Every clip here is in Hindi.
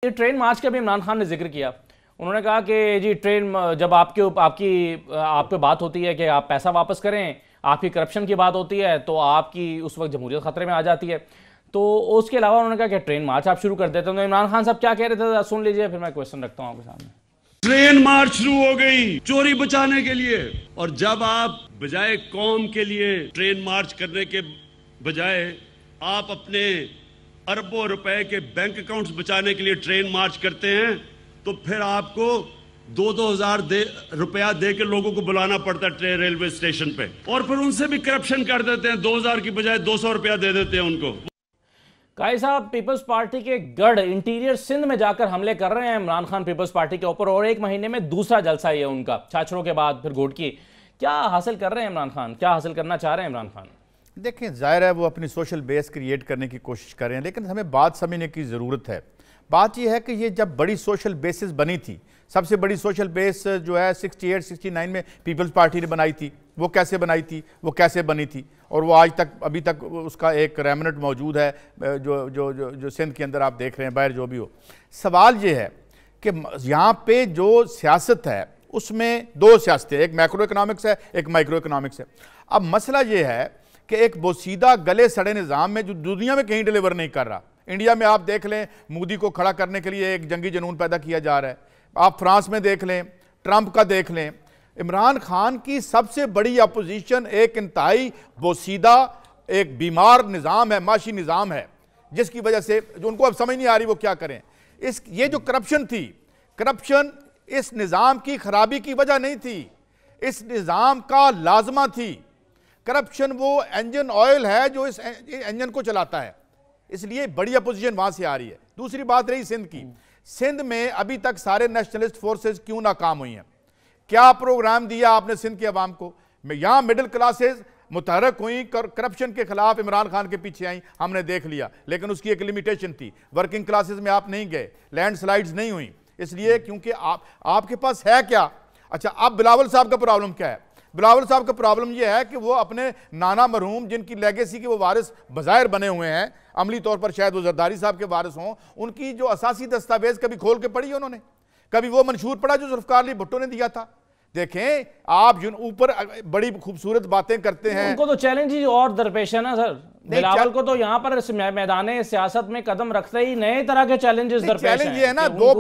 ये ट्रेन मार्च का भी इमरान खान ने जिक्र किया। उन्होंने कहा कि जी ट्रेन जब आप पे बात होती है कि आप पैसा वापस करें, आपकी करप्शन की बात होती है तो आपकी उस वक्त जमहूरियत खतरे में आ जाती है। तो उसके अलावा उन्होंने कहा कि ट्रेन मार्च आप शुरू कर देते हैं। तो इमरान खान साहब क्या कह रहे थे सुन लीजिए, फिर मैं क्वेश्चन रखता हूँ आपके सामने। ट्रेन मार्च शुरू हो गई चोरी बचाने के लिए, और जब आप बजाय कौम के लिए ट्रेन मार्च करने के बजाय आप अपने अरबों रुपए के बैंक अकाउंट्स बचाने के लिए ट्रेन मार्च करते हैं, तो फिर आपको 2-2 हज़ार रुपया दे के लोगों को बुलाना पड़ता है ट्रेन रेलवे स्टेशन पे, और फिर उनसे भी करप्शन कर देते हैं। 2000 की बजाय 200 रुपया दे देते हैं उनको। काई साहब पीपल्स पार्टी के गढ़ इंटीरियर सिंध में जाकर हमले कर रहे हैं इमरान खान पीपल्स पार्टी के ऊपर, और एक महीने में दूसरा जलसा ही है उनका, छाछरों के बाद फिर घोटकी। क्या हासिल कर रहे हैं इमरान खान, क्या हासिल करना चाह रहे हैं इमरान खान? देखें, जाहिर है वो अपनी सोशल बेस क्रिएट करने की कोशिश कर रहे हैं, लेकिन हमें बात समझने की ज़रूरत है। बात यह है कि ये जब बड़ी सोशल बेसिस बनी थी, सबसे बड़ी सोशल बेस जो है 68-69 में पीपल्स पार्टी ने बनाई थी, वो कैसे बनाई थी, वो कैसे बनी थी, और वो आज तक अभी तक उसका एक रेमिनेंट मौजूद है जो जो जो जो सिंध के अंदर आप देख रहे हैं। बाहर जो भी हो, सवाल ये है कि यहाँ पे जो सियासत है उसमें दो सियासतें, एक मैक्रो इकनॉमिक्स है, एक माइक्रो इकनॉमिक्स है। अब मसला ये है कि एक बोसीदा गले सड़े निज़ाम में जो दुनिया में कहीं डिलीवर नहीं कर रहा, इंडिया में आप देख लें मोदी को खड़ा करने के लिए एक जंगी जुनून पैदा किया जा रहा है, आप फ्रांस में देख लें, ट्रंप का देख लें। इमरान खान की सबसे बड़ी अपोजिशन एक इंतहाई बोसीदा एक बीमार निज़ाम है, माशी निज़ाम है, जिसकी वजह से जो उनको अब समझ नहीं आ रही वो क्या करें। ये जो करप्शन थी, करप्शन इस निज़ाम की खराबी की वजह नहीं थी, इस निज़ाम का लाजमा थी। करप्शन वो इंजन ऑयल है जो इस इंजन को चलाता है, इसलिए बड़ी अपोजिशन वहां से आ रही है। दूसरी बात रही सिंध की, सिंध में अभी तक सारे नेशनलिस्ट फोर्सेस क्यों नाकाम हुई हैं? क्या प्रोग्राम दिया आपने सिंध की आवाम को? यहां मिडिल क्लासेस मुतहरक हुई, करप्शन के खिलाफ इमरान खान के पीछे आई, हमने देख लिया, लेकिन उसकी एक लिमिटेशन थी। वर्किंग क्लासेस में आप नहीं गए, लैंडस्लाइड्स नहीं हुई, इसलिए क्योंकि आपके पास है क्या? अच्छा, अब बिलावल साहब का प्रॉब्लम क्या है? बिलावल साहब का प्रॉब्लम यह है कि वो अपने नाना मरहूम जिनकी लेगेसी के वो वारिस बज़ाहिर बने हुए हैं, अमली तौर पर शायद वो जरदारी साहब के वारिस हों, उनकी जो असासी दस्तावेज कभी खोल के पढ़ी उन्होंने? कभी वो मंशूर पढ़ा जो जुल्फ़िकार अली भुट्टो ने दिया था? देखें, आप जिन ऊपर बड़ी खूबसूरत बातें करते हैं, उनको तो चैलेंज ही और दरपेश है ना सर। बिलावल को तो यहाँ पर मैदान सियासत में कदम रखते ही नए तरह के चैलेंजेस दरपेश हैं। चैलेंज ये है ना, दो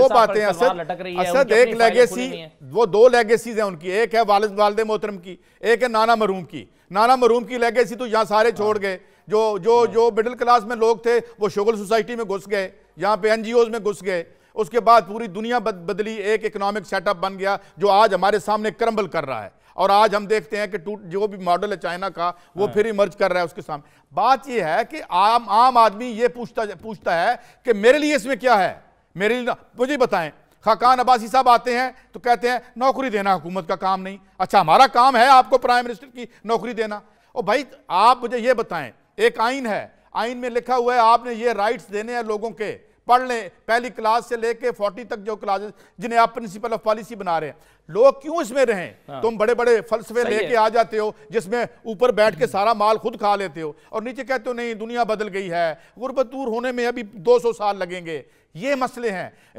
बातें असद एक लेगेसी, वो दो लेगेसीज हैं उनकी, एक है वालिद मोहतरम की, एक है नाना मरहूम की। नाना मरहूम की लेगेसी तो यहाँ सारे छोड़ गए, जो मिडिल क्लास में लोग थे वो शुगल सोसाइटी में घुस गए, यहाँ पे एनजीओज में घुस गए। उसके बाद पूरी दुनिया बदली, एक इकोनॉमिक सेटअप बन गया जो आज हमारे सामने क्रम्बल कर रहा है, और आज हम देखते हैं कि जो भी मॉडल है चाइना का वो फिर इमर्ज कर रहा है उसके सामने। बात यह है कि आम आदमी ये पूछता है कि मेरे लिए इसमें क्या है, मेरे लिए मुझे बताएं। खाकान अब्बासी साहब आते हैं तो कहते हैं नौकरी देना हुकूमत का काम नहीं। अच्छा, हमारा काम है आपको प्राइम मिनिस्टर की नौकरी देना? और भाई आप मुझे ये बताएं, एक आइन है, आइन में लिखा हुआ है आपने ये राइट्स देने हैं लोगों के, पढ़ लें, पहली क्लास से लेके 40 तक जो क्लासेस जिन्हें आप प्रिंसिपल ऑफ पॉलिसी बना रहे हैं। लोग क्यों इसमें रहें? हाँ। तुम बड़े बड़े फलसफे लेके आ जाते हो जिसमें ऊपर बैठ के सारा माल खुद खा लेते हो, और नीचे कहते हो नहीं दुनिया बदल गई है, गुर्बत दूर होने में अभी 200 साल लगेंगे। ये मसले हैं।